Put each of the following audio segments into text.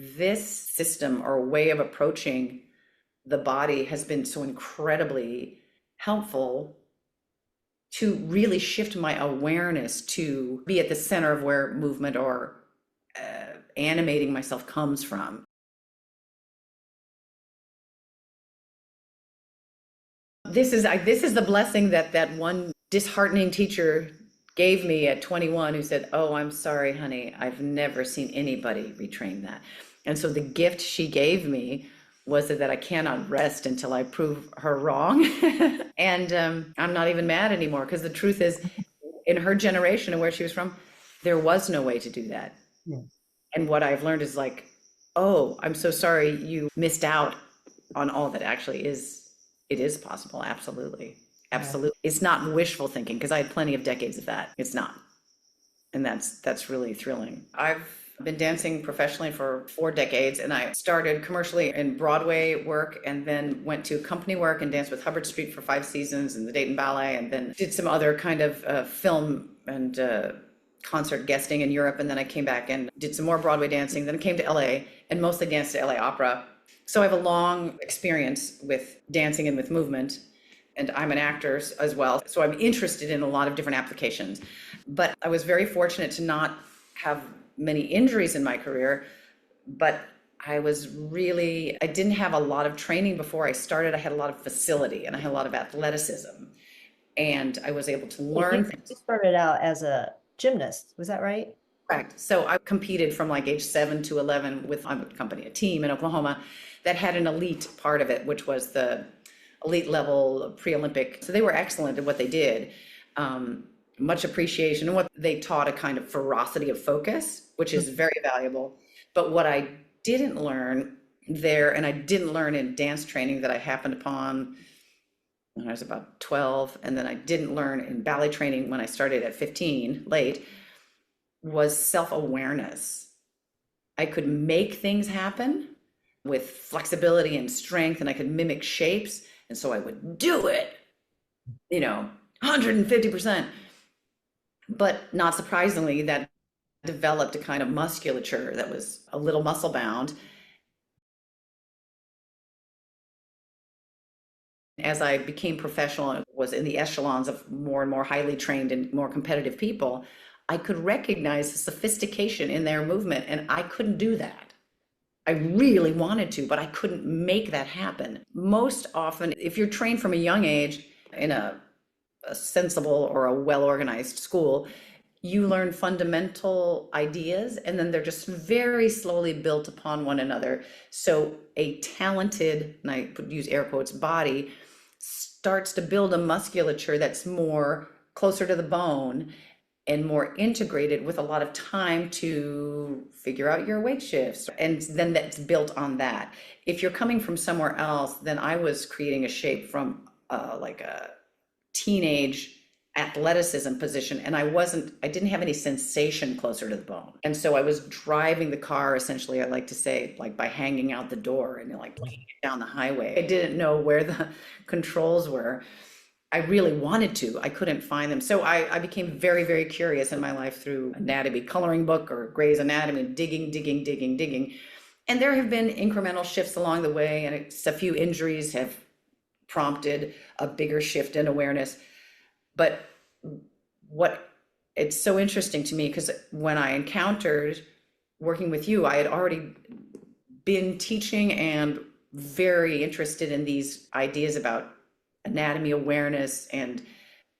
this system or way of approaching the body has been so incredibly helpful to really shift my awareness to be at the center of where movement or animating myself comes from. This is the blessing that one disheartening teacher gave me at 21, who said, "Oh, I'm sorry, honey, I've never seen anybody retrain that." And so the gift she gave me was that I cannot rest until I prove her wrong. And I'm not even mad anymore, because the truth is, in her generation and where she was from, there was no way to do that. Yeah. And what I've learned is like, oh, I'm so sorry you missed out on all that actually is, it is possible. Absolutely. Yeah. Absolutely. It's not wishful thinking, because I had plenty of decades of that. It's not. And that's really thrilling. I've been dancing professionally for 4 decades, and I started commercially in Broadway work and then went to company work and danced with Hubbard Street for 5 seasons and the Dayton Ballet, and then did some other kind of film and concert guesting in Europe. And then I came back and did some more Broadway dancing. Then I came to LA and mostly danced to LA Opera. So I have a long experience with dancing and with movement. And I'm an actor as well. So I'm interested in a lot of different applications. But I was very fortunate to not have many injuries in my career. But I didn't have a lot of training before I started. I had a lot of facility and I had a lot of athleticism. And I was able to learn things. You started out as a gymnast, was that right? Correct. So I competed from like age 7 to 11 with a company, a team in Oklahoma that had an elite part of it, which was the elite level pre-Olympic. So they were excellent at what they did. Much appreciation, and what they taught a kind of ferocity of focus, which is very valuable. But what I didn't learn there, and I didn't learn in dance training that I happened upon when I was about 12, and then I didn't learn in ballet training when I started at 15, late, was self-awareness. I could make things happen with flexibility and strength, and I could mimic shapes. And so I would do it, 150%. But not surprisingly, that developed a kind of musculature that was a little muscle bound. As I became professional and was in the echelons of more and more highly trained and more competitive people, I could recognize the sophistication in their movement, and I couldn't do that. I really wanted to, but I couldn't make that happen. Most often, if you're trained from a young age in a sensible or a well-organized school, you learn fundamental ideas, and then they're just very slowly built upon one another. So a talented, and I use air quotes, body starts to build a musculature that's more closer to the bone and more integrated, with a lot of time to figure out your weight shifts. And then that's built on that. If you're coming from somewhere else, then I was creating a shape from like a teenage athleticism position, and I didn't have any sensation closer to the bone. And so I was driving the car, essentially, I like to say, like by hanging out the door and like down the highway. I didn't know where the controls were. I really wanted to, I couldn't find them. So I became very, very curious in my life through anatomy, coloring book or Gray's Anatomy, digging. And there have been incremental shifts along the way, and it's a few injuries have prompted a bigger shift in awareness. But it's so interesting to me, because when I encountered working with you, I had already been teaching and very interested in these ideas about anatomy awareness and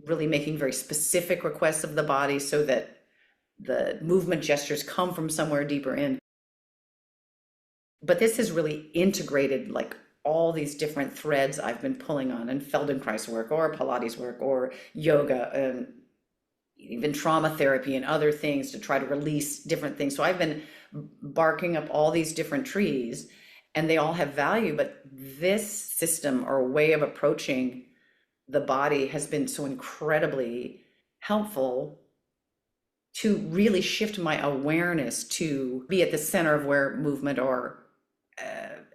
really making very specific requests of the body so that the movement gestures come from somewhere deeper in. But this has really integrated like all these different threads I've been pulling on, and Feldenkrais work or Pilates work or yoga and even trauma therapy and other things to try to release different things. So I've been barking up all these different trees, and they all have value. But this system or way of approaching the body has been so incredibly helpful to really shift my awareness to be at the center of where movement or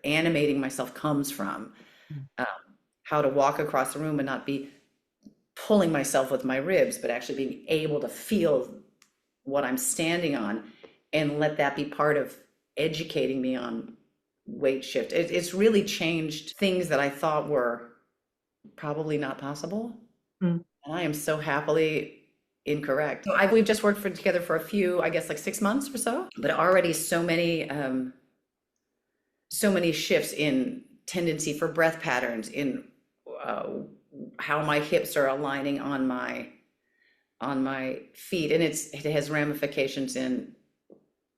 animating myself comes from. How to walk across the room and not be pulling myself with my ribs, but actually being able to feel what I'm standing on and let that be part of educating me on weight shift. It's really changed things that I thought were probably not possible. Mm. And I am so happily incorrect. We've just worked together for a few, I guess, like 6 months or so, but already so many shifts in tendency for breath patterns, in uh, how my hips are aligning on my feet, and it has ramifications in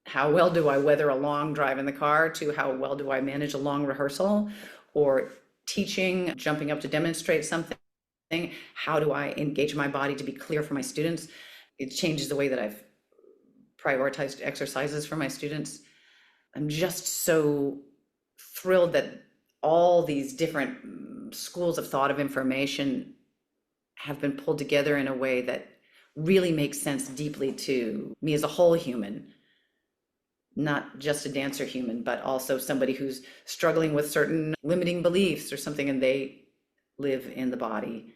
how well do I weather a long drive in the car to how well do I manage a long rehearsal or teaching, jumping up to demonstrate something. How do I engage my body to be clear for my students? It changes the way that I've prioritized exercises for my students. I'm just so thrilled that all these different schools of thought of information have been pulled together in a way that really makes sense deeply to me as a whole human, not just a dancer human, but also somebody who's struggling with certain limiting beliefs or something, and they live in the body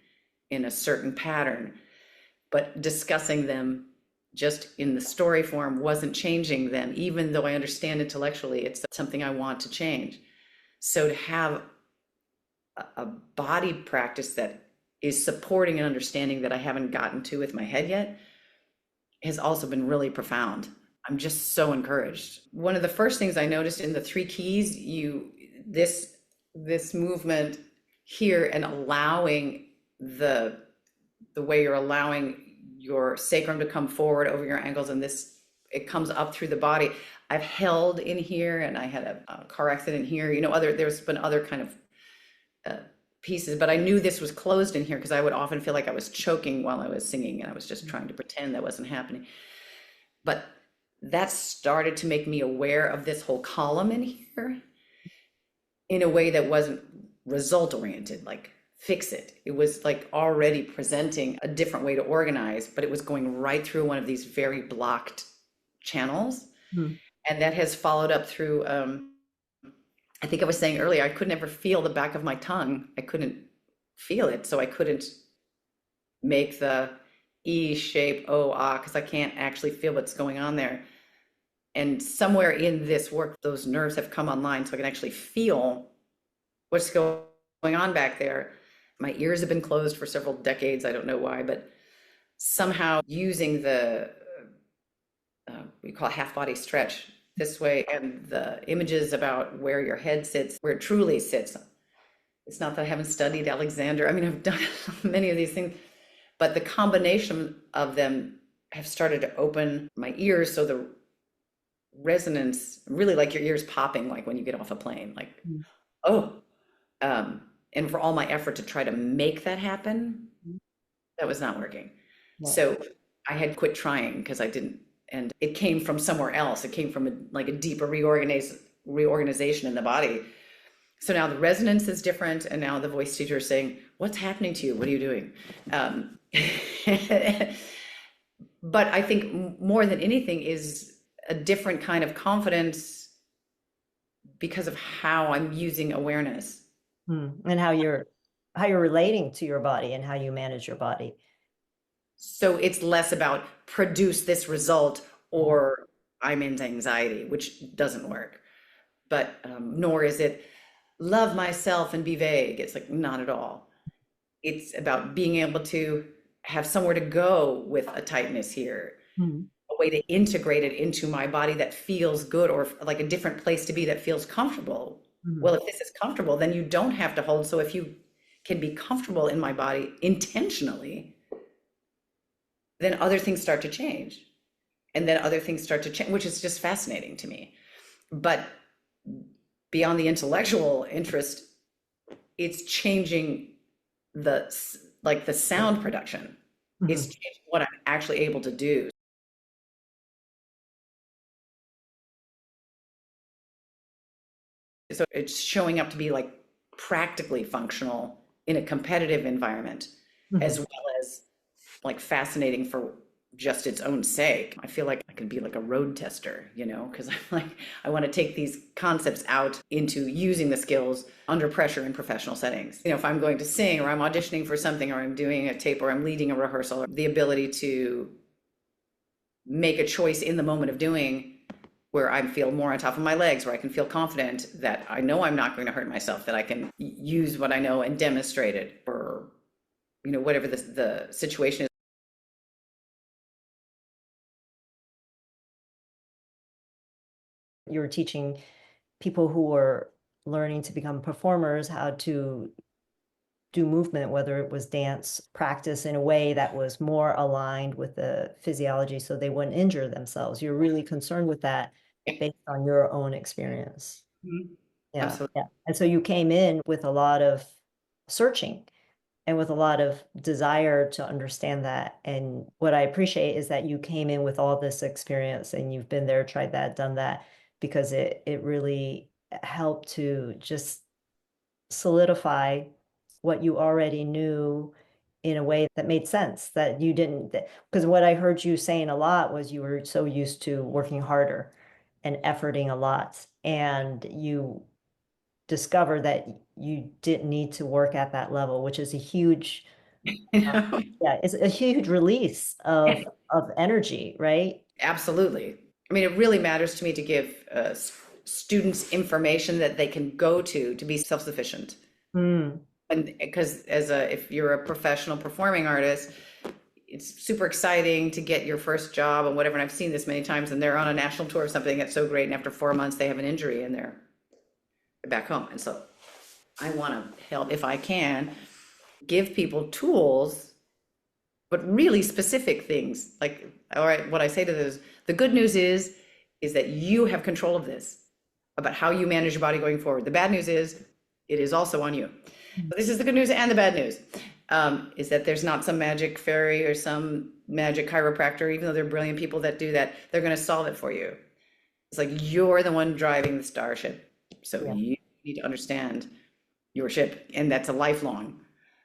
in a certain pattern. But discussing them just in the story form wasn't changing them, even though I understand intellectually it's something I want to change. So to have a body practice that is supporting an understanding that I haven't gotten to with my head yet has also been really profound. I'm just so encouraged. One of the first things I noticed in the three keys, this movement here and allowing the way you're allowing your sacrum to come forward over your ankles, and it comes up through the body. I've held in here, and I had a car accident here. There's been other kind of pieces, but I knew this was closed in here because I would often feel like I was choking while I was singing, and I was just trying to pretend that wasn't happening. But that started to make me aware of this whole column in here in a way that wasn't result oriented, like fix it. It was like already presenting a different way to organize, but it was going right through one of these very blocked channels. Mm. And that has followed up through, I think I was saying earlier, I could never feel the back of my tongue. I couldn't feel it. So I couldn't make the E shape, O, ah, because I can't actually feel what's going on there. And somewhere in this work, those nerves have come online so I can actually feel what's going on back there. My ears have been closed for several decades. I don't know why, but somehow using the, we call half body stretch this way, and the images about where your head sits, where it truly sits. It's not that I haven't studied Alexander. I mean, I've done many of these things, but the combination of them have started to open my ears. So the resonance, really like your ears popping, like when you get off a plane, like, oh, and for all my effort to try to make that happen, that was not working. Yeah. So I had quit trying because I didn't, and it came from somewhere else. It came from a deeper reorganization in the body. So now the resonance is different, and now the voice teacher is saying, what's happening to you? What are you doing? But I think more than anything is a different kind of confidence because of how I'm using awareness. And how you're relating to your body and how you manage your body. So it's less about produce this result or I'm in anxiety, which doesn't work. But nor is it love myself and be vague. It's like not at all. It's about being able to have somewhere to go with a tightness here, a way to integrate it into my body that feels good, or like a different place to be that feels comfortable. Well, if this is comfortable, then you don't have to hold. So if you can be comfortable in my body intentionally, then other things start to change. And then other things start to change, which is just fascinating to me. But beyond the intellectual interest, it's changing the sound production. It's changing what I'm actually able to do. So it's showing up to be like practically functional in a competitive environment, as well as like fascinating for just its own sake. I feel like I could be like a road tester, because I'm like, I want to take these concepts out into using the skills under pressure in professional settings. If I'm going to sing, or I'm auditioning for something, or I'm doing a tape, or I'm leading a rehearsal, the ability to make a choice in the moment of doing where I feel more on top of my legs, where I can feel confident that I know I'm not going to hurt myself, that I can use what I know and demonstrate it, or, whatever the situation is. You were teaching people who were learning to become performers how to do movement, whether it was dance practice in a way that was more aligned with the physiology so they wouldn't injure themselves. You're really concerned with that based on your own experience. Mhm. Yeah, Absolutely. yeah. And so you came in with a lot of searching and with a lot of desire to understand that. And what I appreciate is that you came in with all this experience and you've been there, tried that, done that, because it really helped to just solidify what you already knew in a way that made sense, that you didn't, because what I heard you saying a lot was you were so used to working harder and efforting a lot, and you discover that you didn't need to work at that level, which is a huge, yeah, it's a huge release of energy, right? Absolutely. I mean, it really matters to me to give students information that they can go to be self-sufficient. Mm, And because if you're a professional performing artist, it's super exciting to get your first job and whatever. And I've seen this many times, and they're on a national tour or something. That's so great. And after 4 months, they have an injury and they're back home. And so I want to help, if I can, give people tools, but really specific things. Like, all right, what I say to those, the good news is that you have control of this, about how you manage your body going forward. The bad news is it is also on you. But this is the good news and the bad news, is that there's not some magic fairy or some magic chiropractor, even though they're brilliant people that do that, they're going to solve it for you. It's like you're the one driving the starship. So yeah. you need to understand your ship, and that's a lifelong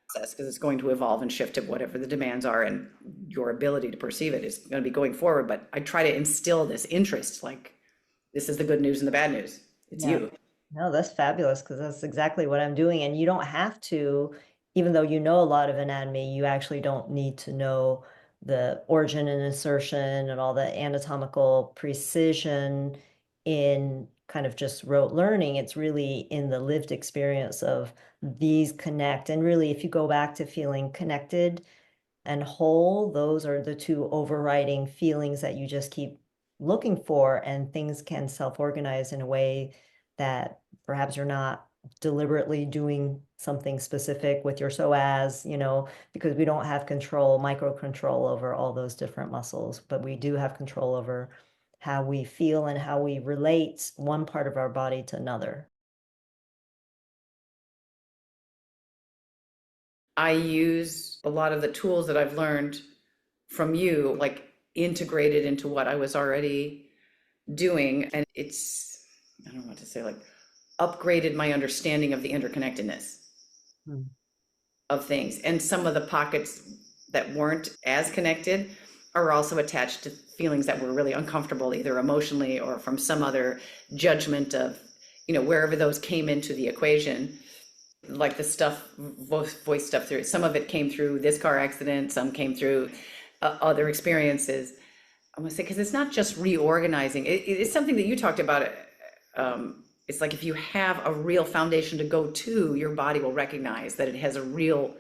process because it's going to evolve and shift to whatever the demands are, and your ability to perceive it is going to be going forward. But I try to instill this interest, like this is the good news and the bad news. It's Yeah. you. No, that's fabulous because that's exactly what I'm doing. And you don't have to, even though you know a lot of anatomy, you actually don't need to know the origin and insertion and all the anatomical precision in kind of just rote learning. It's really in the lived experience of these connect. And really, if you go back to feeling connected and whole, those are the two overriding feelings that you just keep looking for, and things can self-organize in a way that perhaps you're not deliberately doing something specific with your psoas, because we don't have control, micro control over all those different muscles, but we do have control over how we feel and how we relate one part of our body to another. I use a lot of the tools that I've learned from you, like integrated into what I was already doing. And it's, I don't know what to say, like upgraded my understanding of the interconnectedness Hmm. of things. And some of the pockets that weren't as connected are also attached to feelings that were really uncomfortable, either emotionally or from some other judgment of, wherever those came into the equation. Like the stuff, voice stuff through it. Some of it came through this car accident, some came through other experiences. I want to say, because it's not just reorganizing. It's something that you talked about. It's like if you have a real foundation to go to, your body will recognize that it has a real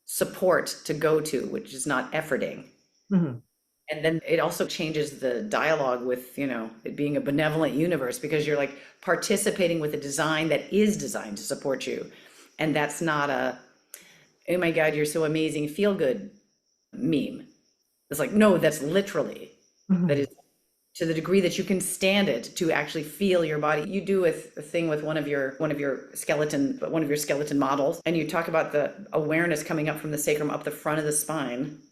support to go to, which is not efforting. Mhm. And then it also changes the dialogue with, it being a benevolent universe, because you're like participating with a design that is designed to support you. And that's not a, oh my God, you're so amazing, feel good meme. It's like, no, that's literally, that is Mhm. to the degree that you can stand it, to actually feel your body. You do a thing with one of your skeleton models, and you talk about the awareness coming up from the sacrum up the front of the spine,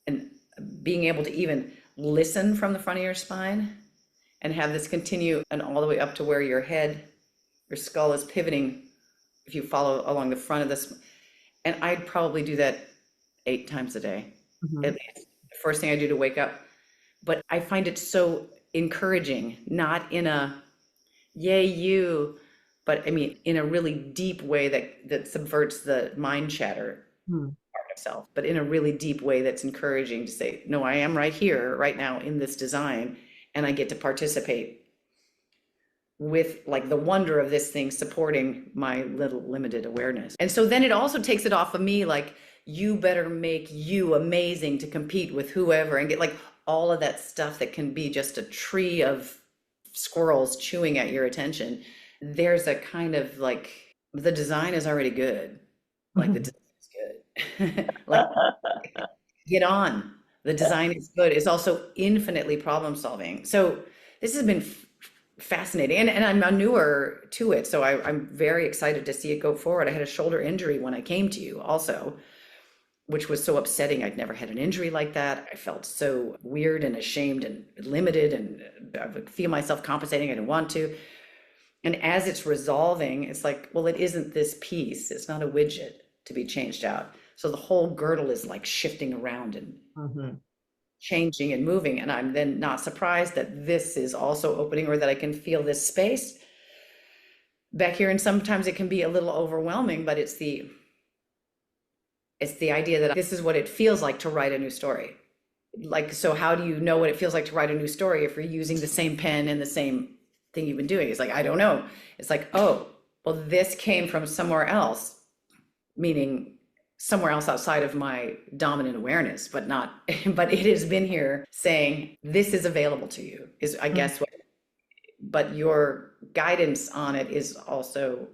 and being able to even listen from the front of your spine and have this continue and all the way up to where your skull is pivoting if you follow along the front of this. And I'd probably do that 8 times a day, at Mhm. least. The first thing I do to wake up. But I find it so encouraging, not in a yay you, but I mean in a really deep way that subverts the mind chatter Mhm. of self, but in a really deep way that's encouraging to say, no, I am right here, right now in this design, and I get to participate with like the wonder of this thing supporting my little limited awareness. And so then it also takes it off of me, like, you better make you amazing to compete with whoever and get like all of that stuff that can be just a tree of squirrels chewing at your attention. There's a kind of like, the design is already good. Like the design is good. Like, get on. The design is good. It's also infinitely problem solving. So this has been fascinating. And I'm newer to it. So I'm very excited to see it go forward. I had a shoulder injury when I came to you also, which was so upsetting. I'd never had an injury like that. I felt so weird and ashamed and limited, and I would feel myself compensating. I didn't want to. And as it's resolving, it's like, well, it isn't this piece. It's not a widget to be changed out. So the whole girdle is like shifting around and Mhm. changing and moving. And I'm then not surprised that this is also opening, or that I can feel this space back here. And sometimes it can be a little overwhelming, but it's the idea that this is what it feels like to write a new story. Like, so how do you know what it feels like to write a new story if you're using the same pen and the same thing you've been doing? It's like, I don't know. It's like, oh, well, this came from somewhere else, meaning somewhere else outside of my dominant awareness, but not, but it has been here saying, this is available to you, is I guess what, but your guidance on it is also,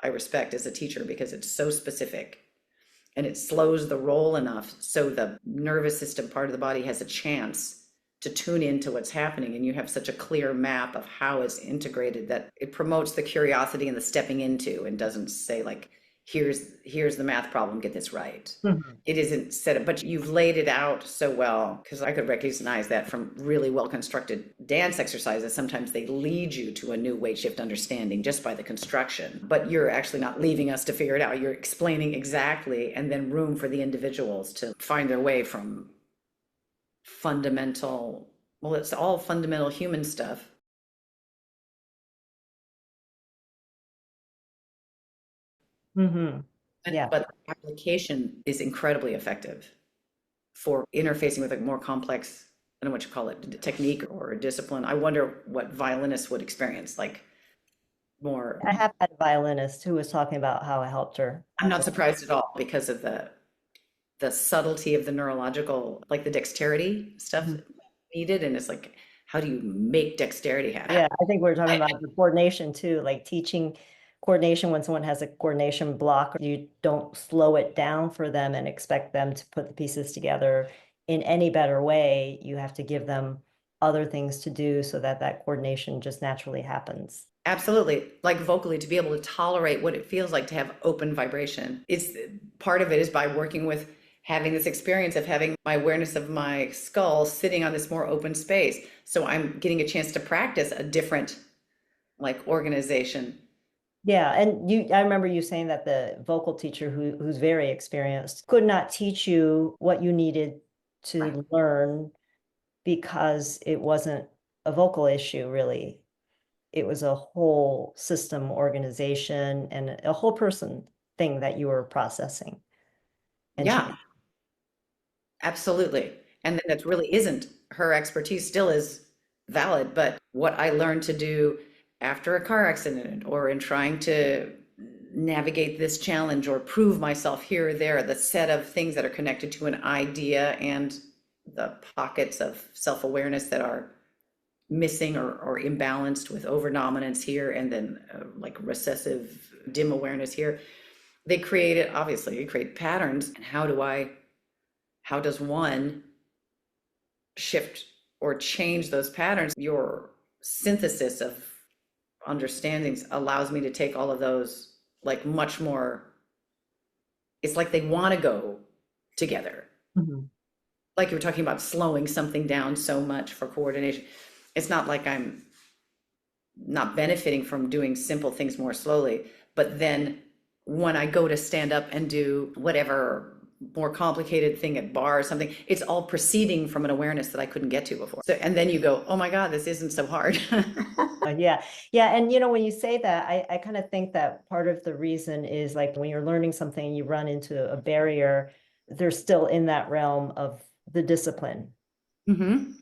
I respect as a teacher, because it's so specific and it slows the roll enough so the nervous system part of the body has a chance to tune into what's happening. And you have such a clear map of how it's integrated that it promotes the curiosity and the stepping into, and doesn't say like, here's the math problem, get this right. Mhm. It isn't set up, but you've laid it out so well, because I could recognize that from really well constructed dance exercises. Sometimes they lead you to a new weight shift understanding just by the construction, but you're actually not leaving us to figure it out. You're explaining exactly, and then room for the individuals to find their way from fundamental, well, it's all fundamental human stuff. Mhm. Yeah. But the application is incredibly effective for interfacing with a more complex, I don't know what you call it, technique or a discipline. I wonder what violinists would experience, like more. I have had a violinist who was talking about how it helped her. I'm not surprised at all because of the subtlety of the neurological, like the dexterity stuff Mhm. needed. And it's like, how do you make dexterity happen? Yeah, I think we're talking about the coordination too, like teaching coordination when someone has a coordination block. You don't slow it down for them and expect them to put the pieces together in any better way. You have to give them other things to do so that that coordination just naturally happens. Absolutely. Like vocally, to be able to tolerate what it feels like to have open vibration. It's part of it is by working with having this experience of having my awareness of my skull sitting on this more open space. So I'm getting a chance to practice a different like organization. Yeah, and I remember you saying that the vocal teacher who's very experienced could not teach you what you needed Right. to learn because it wasn't a vocal issue, really. It was a whole system organization and a whole person thing that you were processing and Yeah, changing. absolutely. And then that really isn't her expertise, still is valid, but what I learned to do after a car accident or in trying to navigate this challenge or prove myself here or there, the set of things that are connected to an idea and the pockets of self-awareness that are missing or imbalanced with over dominance here, and then like recessive dim awareness here, they create it, obviously you create patterns. And how does one shift or change those patterns? Your synthesis of understandings allows me to take all of those like much more, it's like they want to go together. Mhm. Like you were talking about slowing something down so much for coordination. It's not like I'm not benefiting from doing simple things more slowly, but then when I go to stand up and do whatever more complicated thing at bar or something, it's all proceeding from an awareness that I couldn't get to before. So, and then you go, oh my God, this isn't so hard. Yeah. Yeah. And when you say that, I kind of think that part of the reason is like when you're learning something, you run into a barrier, they're still in that realm of the discipline. Hmm.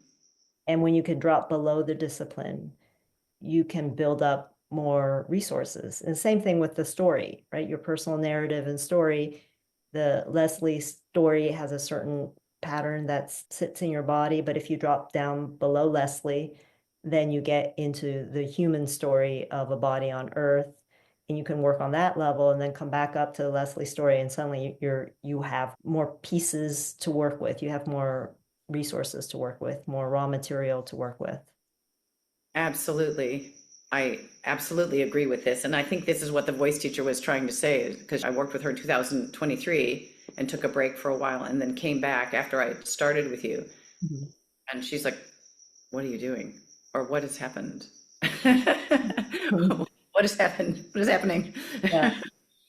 And when you can drop below the discipline, you can build up more resources. And same thing with the story, right? Your personal narrative and story. The Leslie story has a certain pattern that sits in your body, but if you drop down below Leslie, then you get into the human story of a body on Earth, and you can work on that level and then come back up to the Leslie story, and suddenly you have more pieces to work with. You have more resources to work with, more raw material to work with. Absolutely. I absolutely agree with this. And I think this is what the voice teacher was trying to say, because I worked with her in 2023 and took a break for a while and then came back after I started with you. Mhm. And she's like, what are you doing? Or what has happened? What has happened? What is happening? Yeah.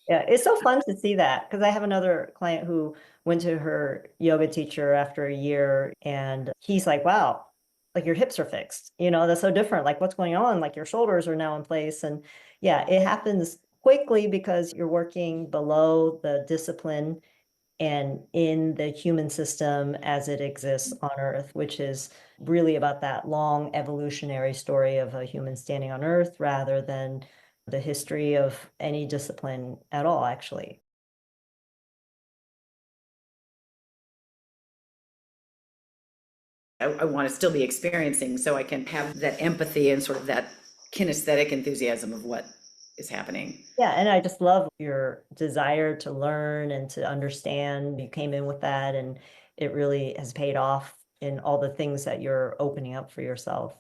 Yeah, it's so fun to see that because I have another client who went to her yoga teacher after a year and he's like, wow, like your hips are fixed. That's so different. Like what's going on? Like your shoulders are now in place. And yeah, it happens quickly because you're working below the discipline and in the human system as it exists on Earth, which is really about that long evolutionary story of a human standing on Earth rather than the history of any discipline at all, actually. I want to still be experiencing so I can have that empathy and sort of that kinesthetic enthusiasm of what is happening. Yeah, and I just love your desire to learn and to understand. You came in with that, and it really has paid off in all the things that you're opening up for yourself.